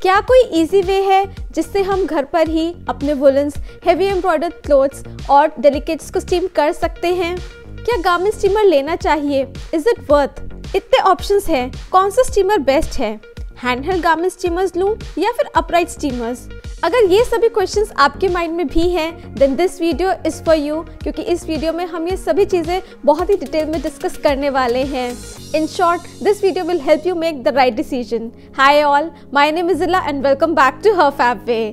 क्या कोई easy way है जिससे हम घर पर ही अपने वुलन्स, हेवी एम्ब्रॉयडर्ड क्लोथ्स और डेलिकेट्स को स्टीम कर सकते हैं? क्या गारमेंट स्टीमर लेना चाहिए? Is it worth? इतने ऑप्शंस हैं, कौन सा स्टीमर बेस्ट है? हैंडहेल्ड गारमेंट स्टीमर्स लूँ या फिर अपराइट स्टीमर्स? अगर ये सभी क्वेश्चंस आपके माइंड में भी हैं, then this video is for you, क्योंकि इस वीडियो में हम ये सभी चीज़ें बहुत ही डिटेल में डिस्कस करने वाले हैं। In short, this video will help you make the right decision. Hi all, my name is Zilla and welcome back to Her Fab Way.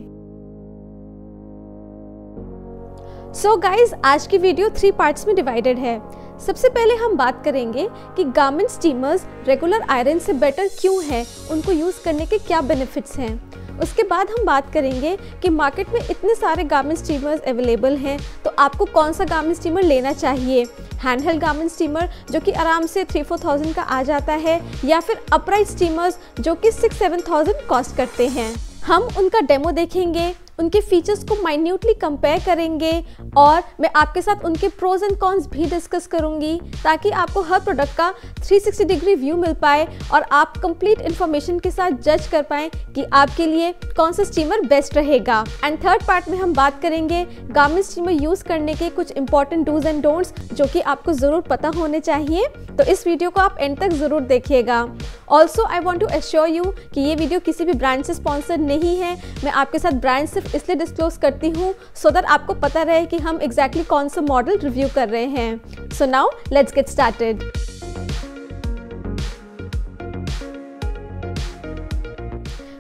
So guys, आज की वीडियो 3 पार्ट्स में डिवाइडेड है। सबसे पहले हम बात करेंगे कि गारमेंट स्टीमर्स रेगुलर आयरन से बेटर क्यों हैं, उनको यूज़ करने के क्या बेनिफिट्स हैं। उसके बाद हम बात करेंगे कि मार्केट में इतने सारे गारमेंट स्टीमर्स अवेलेबल हैं, तो आपको कौन सा गारमेंट स्टीमर लेना चाहिए? हैंडहेल्ड गारमेंट स्टीमर जो कि आराम से 3-4,000 का आ जाता है, या फिर अपराइट स्टीमर्स जो कि 6-7,000 कॉस्ट करते हैं। हम उनका डेमो देखेंगे, उनके फीचर्स को माइन्यूटली कंपेयर करेंगे और मैं आपके साथ उनके प्रोज एंड कॉन्स भी डिस्कस करूंगी, ताकि आपको हर प्रोडक्ट का 360 डिग्री व्यू मिल पाए और आप कंप्लीट इन्फॉर्मेशन के साथ जज कर पाएँ कि आपके लिए कौन सा स्टीमर बेस्ट रहेगा। एंड थर्ड पार्ट में हम बात करेंगे गारमेंट स्टीमर यूज़ करने के कुछ इंपॉर्टेंट डूज एंड डोंट्स जो कि आपको ज़रूर पता होने चाहिए, तो इस वीडियो को आप एंड तक ज़रूर देखिएगा। Also I want to assure you कि ये वीडियो किसी भी ब्रांड से स्पॉन्सर्ड नहीं है। मैं आपके साथ ब्रांड सिर्फ इसलिए डिस्क्लोज करती हूँ सो दैट आपको पता रहे कि हम एग्जैक्टली कौन सा मॉडल रिव्यू कर रहे हैं। So now let's get started.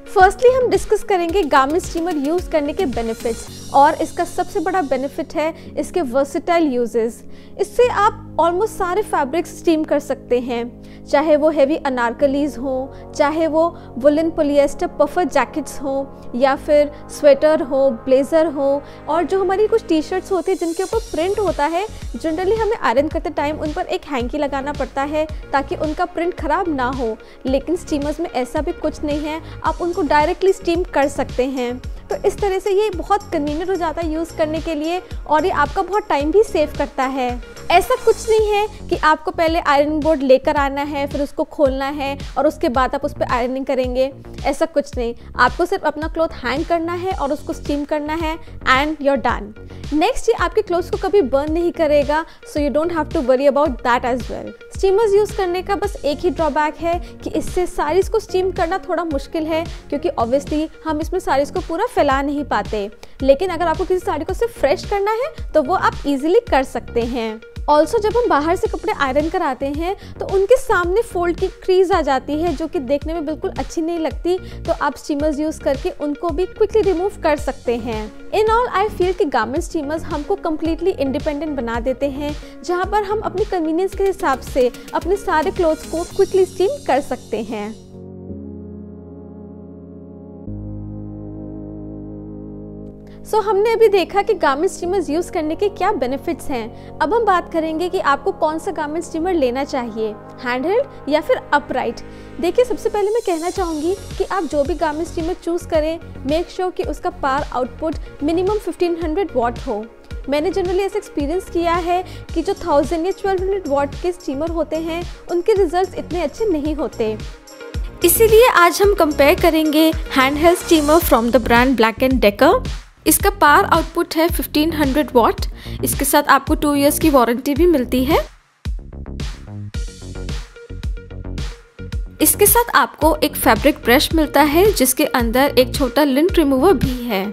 Firstly हम डिस्कस करेंगे गारमेंट स्टीमर यूज़ करने के बेनिफिट्स, और इसका सबसे बड़ा बेनिफिट है इसके वर्सेटाइल यूजेस। इससे आप ऑलमोस्ट सारे फैब्रिक्स स्टीम कर सकते हैं, चाहे वो हेवी अनारकलीज हो, चाहे वो वुलन पॉलिएस्टर पफर जैकेट्स हो, या फिर स्वेटर हो, ब्लेज़र हो, और जो हमारी कुछ टी शर्ट्स होती है जिनके ऊपर प्रिंट होता है, जनरली हमें आयरन करते टाइम उन पर एक हैंकी लगाना पड़ता है ताकि उनका प्रिंट ख़राब ना हो, लेकिन स्टीमर्स में ऐसा भी कुछ नहीं है, आप उनको डायरेक्टली स्टीम कर सकते हैं। तो इस तरह से ये बहुत कन्वीनियंट हो जाता है यूज़ करने के लिए, और ये आपका बहुत टाइम भी सेव करता है। ऐसा कुछ नहीं है कि आपको पहले आयरनिंग बोर्ड लेकर आना है, फिर उसको खोलना है और उसके बाद आप उस पर आयरनिंग करेंगे, ऐसा कुछ नहीं। आपको सिर्फ अपना क्लॉथ हैंग करना है और उसको स्टीम करना है and you are done. Next, ये आपके क्लोथ्स को कभी बर्न नहीं करेगा, so you don't have to worry about that as well. Steamers use करने का बस एक ही ड्रॉबैक है कि इससे साड़ीज़ को स्टीम करना थोड़ा मुश्किल है, क्योंकि ऑब्वियसली हम इसमें साड़ीज़ को पूरा फैला नहीं पाते, लेकिन अगर आपको किसी साड़ी को सिर्फ फ्रेश करना है तो वो आप इजीली कर सकते हैं। ऑल्सो जब हम बाहर से कपड़े आयरन कराते हैं तो उनके सामने फोल्ड की क्रीज आ जाती है जो कि देखने में बिल्कुल अच्छी नहीं लगती, तो आप स्टीमर्स यूज़ करके उनको भी क्विकली रिमूव कर सकते हैं। इन ऑल आई फील कि गारमेंट स्टीमर्स हमको कम्प्लीटली इंडिपेंडेंट बना देते हैं, जहाँ पर हम अपनी कन्वीनियंस के हिसाब से अपने सारे क्लोथ्स को क्विकली स्टीम कर सकते हैं। सो हमने अभी देखा कि गारमेंट स्टीमर्स यूज़ करने के क्या बेनिफिट्स हैं। अब हम बात करेंगे कि आपको कौन सा गारमेंट स्टीमर लेना चाहिए, हैंडहेल्ड या फिर अपराइट। देखिए, सबसे पहले मैं कहना चाहूँगी कि आप जो भी गारमेंट स्टीमर चूज़ करें, मेक श्योर कि उसका पावर आउटपुट मिनिमम 1500 वॉट हो। मैंने जनरली ऐसा एक्सपीरियंस किया है कि जो 1000 या 1200 वॉट के स्टीमर होते हैं उनके रिजल्ट्स इतने अच्छे नहीं होते। इसीलिए आज हम कंपेयर करेंगे handheld steamer from the brand black and decker. इसका पावर आउटपुट है 1500 वॉट। इसके साथ आपको 2 इयर्स की वारंटी भी मिलती है। इसके साथ आपको एक फैब्रिक ब्रश मिलता है जिसके अंदर एक छोटा लिंट रिमूवर भी है।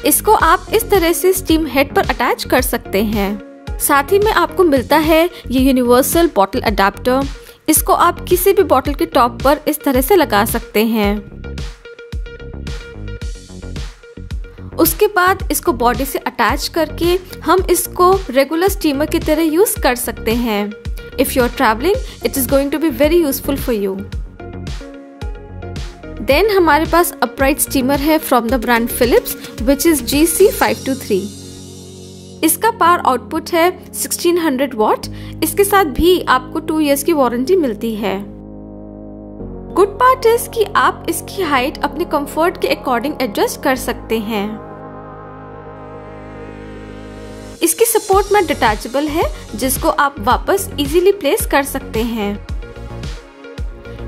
इसको आप इस तरह से स्टीम हेड पर अटैच कर सकते हैं। साथ ही में आपको मिलता है ये यूनिवर्सल बॉटल अडेप्टर। इसको आप किसी भी बॉटल के टॉप पर इस तरह से लगा सकते हैं। उसके बाद इसको बॉडी से अटैच करके हम इसको रेगुलर स्टीमर की तरह यूज़ कर सकते हैं। If you are travelling, it is going to be very useful for you. Then हमारे पास अपराइट स्टीमर है from the brand Philips, which is GC523। इसका पावर आउटपुट है 1600 वॉट। इसके साथ भी आपको 2 इयर्स की वारंटी मिलती है। गुड पार्ट इज कि आप इसकी हाइट अपने कंफर्ट के अकॉर्डिंग एडजस्ट कर सकते हैं। इसकी सपोर्ट में डिटैचेबल है जिसको आप वापस इजीली प्लेस कर सकते हैं।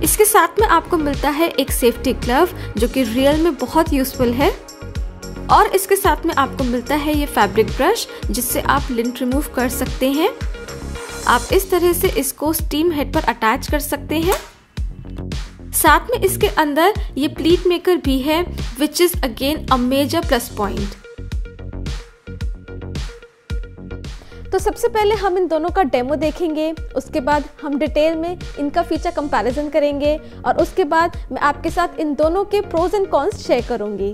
इसके साथ में आपको मिलता है एक सेफ्टी ग्लव जो कि रियल में बहुत यूजफुल है, और इसके साथ में आपको मिलता है ये फैब्रिक ब्रश जिससे आप लिंट रिमूव कर सकते हैं। आप इस तरह से इसको स्टीम हेड पर अटैच कर सकते हैं। साथ में इसके अंदर ये प्लीट मेकर भी है which is again a major plus point. तो सबसे पहले हम इन दोनों का डेमो देखेंगे, उसके बाद हम डिटेल में इनका फीचर कंपैरिजन करेंगे और उसके बाद मैं आपके साथ इन दोनों के प्रोज एंड कॉन्स शेयर करूंगी।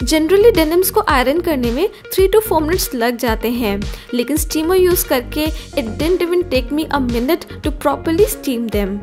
जनरली डेनिम्स को आयरन करने में 3 to 4 मिनट्स लग जाते हैं, लेकिन स्टीमर यूज करके it didn't even take me a minute to properly steam them.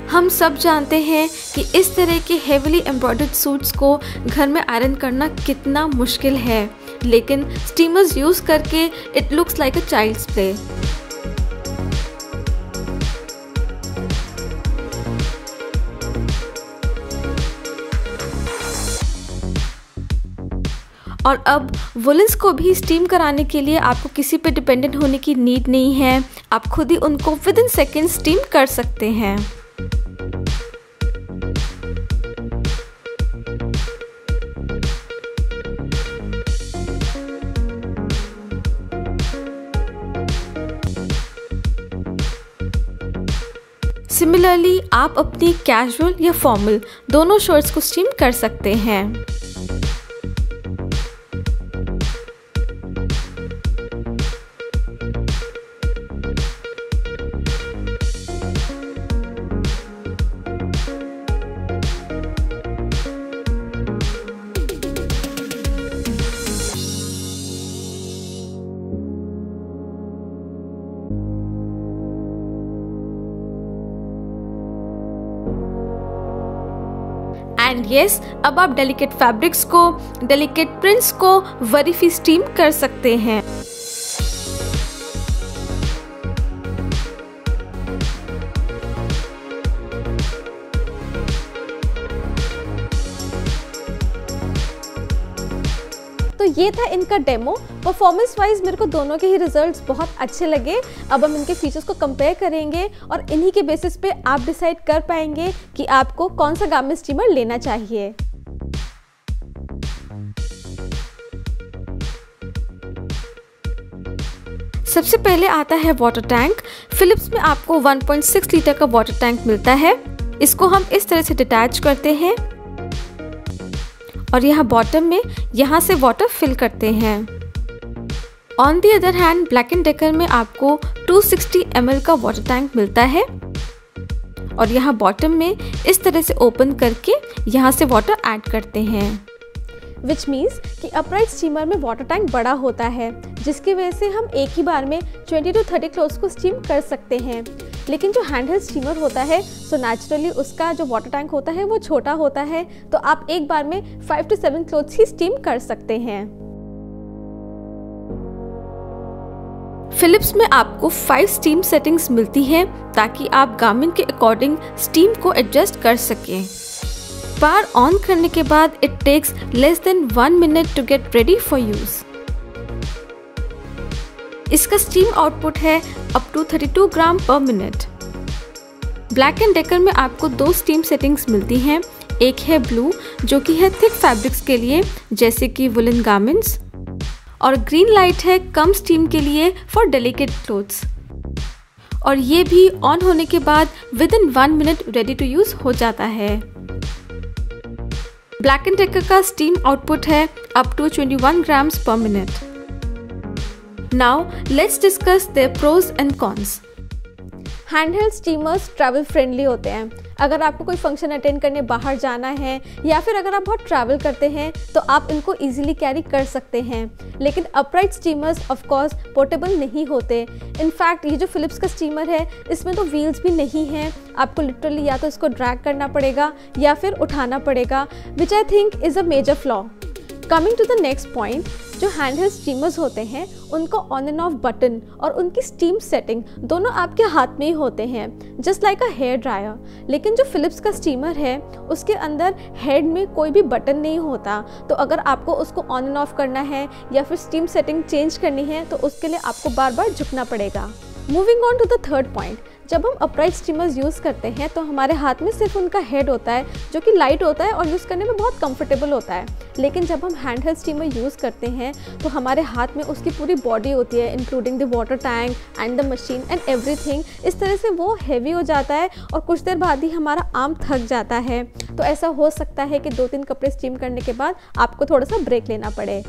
हम सब जानते हैं कि इस तरह के हेवीली एम्ब्रॉयडर्ड सूट्स को घर में आयरन करना कितना मुश्किल है, लेकिन स्टीमर्स यूज करके it looks like a child's play. और अब वुलन्स को भी स्टीम कराने के लिए आपको किसी पे डिपेंडेंट होने की नीड नहीं है, आप खुद ही उनको विद इन सेकेंड स्टीम कर सकते हैं। सिमिलरली आप अपनी कैजुअल या फॉर्मल दोनों शर्ट्स को स्टीम कर सकते हैं। एंड यस, अब आप डेलिकेट फैब्रिक्स को, डेलिकेट प्रिंट्स को वरी फ्री स्टीम कर सकते हैं। तो ये था इनका डेमो। परफॉर्मेंस वाइज मेरे को दोनों के ही रिजल्ट्स बहुत अच्छे लगे। अब हम इनके फीचर्स को कंपेयर करेंगे और इन्हीं के बेसिस पे आप डिसाइड कर पाएंगे कि आपको कौन सा गारमेंट स्टीमर लेना चाहिए। सबसे पहले आता है वाटर टैंक। फिलिप्स में आपको 1.6 लीटर का वाटर टैंक मिलता है। इसको हम इस तरह से डिटैच करते हैं और यहाँ बॉटम में यहाँ से वाटर फिल करते हैं। On the other hand black and decker में आपको 260 ml का वाटर टैंक मिलता है और यहाँ बॉटम में इस तरह से ओपन करके यहाँ से वाटर ऐड करते हैं। विच मीन्स कि अपराइट स्टीमर में वाटर टैंक बड़ा होता है, जिसकी वजह से हम एक ही बार में 20 to 30 क्लोथ्स को स्टीम कर सकते हैं। लेकिन जो हैंडहेल्ड स्टीमर होता है सो नेचुरली उसका जो वाटर टैंक होता है वो छोटा होता है, तो आप एक बार में 5 to 7 क्लोथ्स ही स्टीम कर सकते हैं। फिलिप्स में आपको 5 स्टीम सेटिंग्स मिलती हैं ताकि आप गारमेंट के अकॉर्डिंग स्टीम को एडजस्ट कर सकें। पावर ऑन करने के बाद it takes less than 1 minute to get ready for use. इसका स्टीम आउटपुट है up to 32 gram per minute. Black and decker में आपको 2 स्टीम सेटिंग्स मिलती हैं। एक है ब्लू जो कि है थिक फैब्रिक्स के लिए जैसे कि वुलन गारमेंट्स, और ग्रीन लाइट है कम स्टीम के लिए फॉर डेलिकेट क्लोथ्स। और ये भी ऑन होने के बाद within 1 minute ready to use हो जाता है। ब्लैक एंड डेकर का स्टीम आउटपुट है up to 21 grams per minute. Now let's discuss their pros and cons. Handheld steamers travel friendly होते हैं। अगर आपको कोई फंक्शन अटेंड करने बाहर जाना है या फिर अगर आप बहुत ट्रैवल करते हैं तो आप इनको इजीली कैरी कर सकते हैं। लेकिन upright steamers of course portable नहीं होते। इनफैक्ट ये जो फिलिप्स का स्टीमर है इसमें तो व्हील्स भी नहीं हैं, आपको लिटरली या तो इसको ड्रैग करना पड़ेगा या फिर उठाना पड़ेगा, which I think is a major flaw. Coming to the next point, जो हैंडहेल्ड स्टीमर्स होते हैं उनको ऑन एंड ऑफ बटन और उनकी स्टीम सेटिंग दोनों आपके हाथ में ही होते हैं, just like a hair dryer. लेकिन जो फिलिप्स का स्टीमर है उसके अंदर हेड में कोई भी बटन नहीं होता, तो अगर आपको उसको ऑन एंड ऑफ करना है या फिर स्टीम सेटिंग चेंज करनी है तो उसके लिए आपको बार बार झुकना पड़ेगा। Moving on to the third point, जब हम अपराइट स्टीमर्स यूज़ करते हैं तो हमारे हाथ में सिर्फ उनका हेड होता है जो कि लाइट होता है और यूज़ करने में बहुत कंफर्टेबल होता है। लेकिन जब हम हैंडहेल्ड स्टीमर यूज़ करते हैं तो हमारे हाथ में उसकी पूरी बॉडी होती है, including the water tank and the machine and everything. इस तरह से वो हैवी हो जाता है और कुछ देर बाद ही हमारा आर्म थक जाता है। तो ऐसा हो सकता है कि 2-3 कपड़े स्टीम करने के बाद आपको थोड़ा सा ब्रेक लेना पड़े।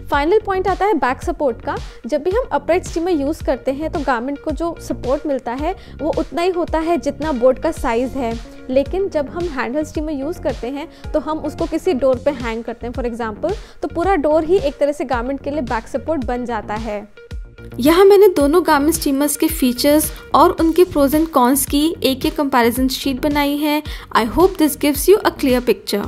फाइनल पॉइंट आता है बैक सपोर्ट का। जब भी हम अपराइट स्टीमर यूज़ करते हैं तो गारमेंट को जो सपोर्ट मिलता है वो उतना ही होता है जितना बोर्ड का साइज़ है। लेकिन जब हम हैंडहेल्ड स्टीमर यूज़ करते हैं तो हम उसको किसी डोर पे हैंग करते हैं फॉर एग्जांपल, तो पूरा डोर ही एक तरह से गारमेंट के लिए बैक सपोर्ट बन जाता है। यहाँ मैंने दोनों गारमेंट स्टीमर्स के फीचर्स और उनके प्रोज एंड कॉन्स की एक कंपैरिजन शीट बनाई है। I hope this gives you a clear picture.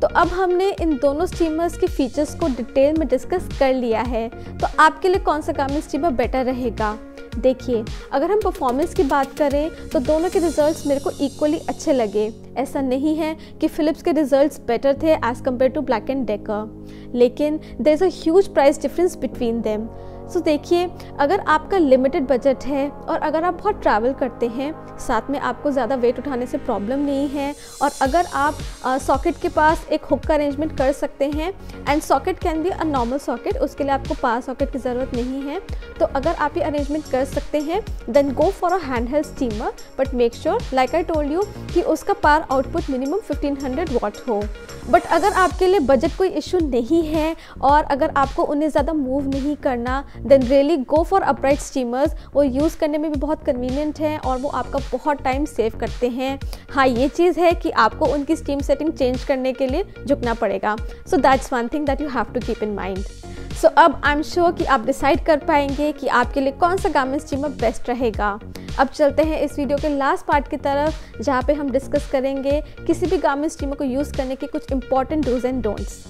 तो अब हमने इन दोनों स्टीमर्स के फीचर्स को डिटेल में डिस्कस कर लिया है, तो आपके लिए कौन सा गारमेंट स्टीमर बेटर रहेगा? देखिए, अगर हम परफॉर्मेंस की बात करें तो दोनों के रिजल्ट्स मेरे को इक्वली अच्छे लगे। ऐसा नहीं है कि फिलिप्स के रिजल्ट्स बेटर थे as compared to Black and Decker, लेकिन there is a huge price difference between them. So देखिए, अगर आपका लिमिटेड बजट है और अगर आप बहुत ट्रैवल करते हैं, साथ में आपको ज़्यादा वेट उठाने से प्रॉब्लम नहीं है और अगर आप सॉकेट के पास एक हुक का अरेंजमेंट कर सकते हैं and socket can be a normal socket, उसके लिए आपको पावर सॉकेट की ज़रूरत नहीं है, तो अगर आप ये अरेंजमेंट कर सकते हैं then go for a handheld steamer. But make sure like I told you कि उसका पावर आउटपुट मिनिमम 1500 वाट हो। बट अगर आपके लिए बजट कोई इशू नहीं है और अगर आपको उन्हें ज़्यादा मूव नहीं करना, then really go for upright steamers. वो यूज़ करने में भी बहुत कन्वीनियंट है और वो आपका बहुत टाइम सेव करते हैं। हाँ, ये चीज़ है कि आपको उनकी स्टीम सेटिंग चेंज करने के लिए झुकना पड़ेगा। So that's one thing that you have to keep in mind. So अब आई एम श्योर कि आप डिसाइड कर पाएंगे कि आपके लिए कौन सा गारमेंट स्टीमर बेस्ट रहेगा। अब चलते हैं इस वीडियो के लास्ट पार्ट की तरफ, जहाँ पे हम डिस्कस करेंगे किसी भी गारमेंट स्टीमर को यूज़ करने के कुछ important dos and don'ts.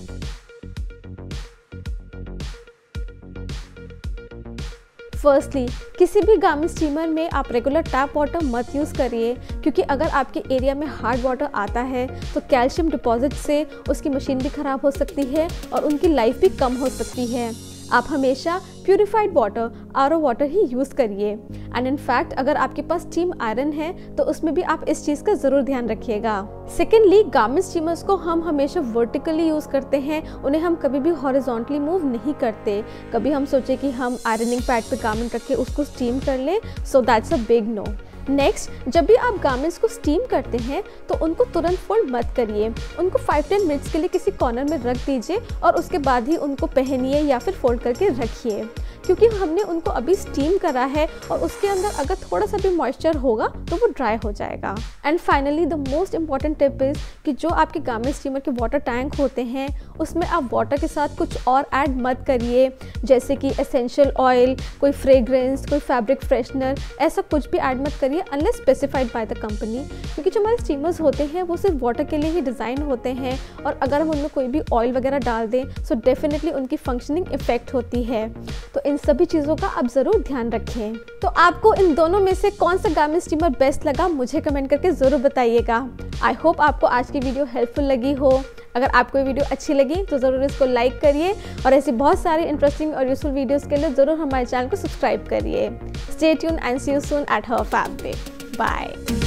Firstly, किसी भी गारमेंट स्टीमर में आप रेगुलर टैप वाटर मत यूज़ करिए, क्योंकि अगर आपके एरिया में हार्ड वाटर आता है तो कैल्शियम डिपॉजिट से उसकी मशीन भी ख़राब हो सकती है और उनकी लाइफ भी कम हो सकती है। आप हमेशा प्यूरिफाइड वाटर, आरओ वाटर ही यूज़ करिए। एंड इनफैक्ट अगर आपके पास स्टीम आयरन है तो उसमें भी आप इस चीज़ का ज़रूर ध्यान रखिएगा। सेकेंडली, गारमेंट स्टीमर्स को हम हमेशा वर्टिकली यूज़ करते हैं, उन्हें हम कभी भी हॉरिजॉन्टली मूव नहीं करते। कभी हम सोचे कि हम आयरनिंग पैड पे गारमेंट रख के उसको स्टीम कर लें, so that's a big no. Next, जब भी आप गारमेंट्स को स्टीम करते हैं तो उनको तुरंत फोल्ड मत करिए, उनको 5-10 मिनट्स के लिए किसी कॉर्नर में रख दीजिए और उसके बाद ही उनको पहनिए या फिर फोल्ड करके रखिए, क्योंकि हमने उनको अभी स्टीम करा है और उसके अंदर अगर थोड़ा सा भी मॉइस्चर होगा तो वो ड्राई हो जाएगा। And finally, the most important tip is कि जो आपके गारमेंट स्टीमर के वाटर टैंक होते हैं उसमें आप वाटर के साथ कुछ और ऐड मत करिए, जैसे कि एसेंशियल ऑयल, कोई फ्रेग्रेंस, कोई फैब्रिक फ्रेशनर, ऐसा कुछ भी ऐड मत करिए unless specified by the company, क्योंकि जो हमारे स्टीमर्स होते हैं वो सिर्फ वाटर के लिए ही डिज़ाइन होते हैं और अगर हम उनमें कोई भी ऑयल वगैरह डाल दें सो डेफिनेटली उनकी फंक्शनिंग इफेक्ट होती है। तो इन सभी चीज़ों का आप ज़रूर ध्यान रखें। तो आपको इन दोनों में से कौन सा गारमेंट स्टीमर बेस्ट लगा मुझे कमेंट करके ज़रूर बताइएगा। आई होप आपको आज की वीडियो हेल्पफुल लगी हो। अगर आपको ये वीडियो अच्छी लगी तो ज़रूर इसको लाइक करिए और ऐसी बहुत सारी इंटरेस्टिंग और यूजफुल वीडियोस के लिए ज़रूर हमारे चैनल को सब्सक्राइब करिए। Stay tune and see you soon at Her Fab Day. Bye.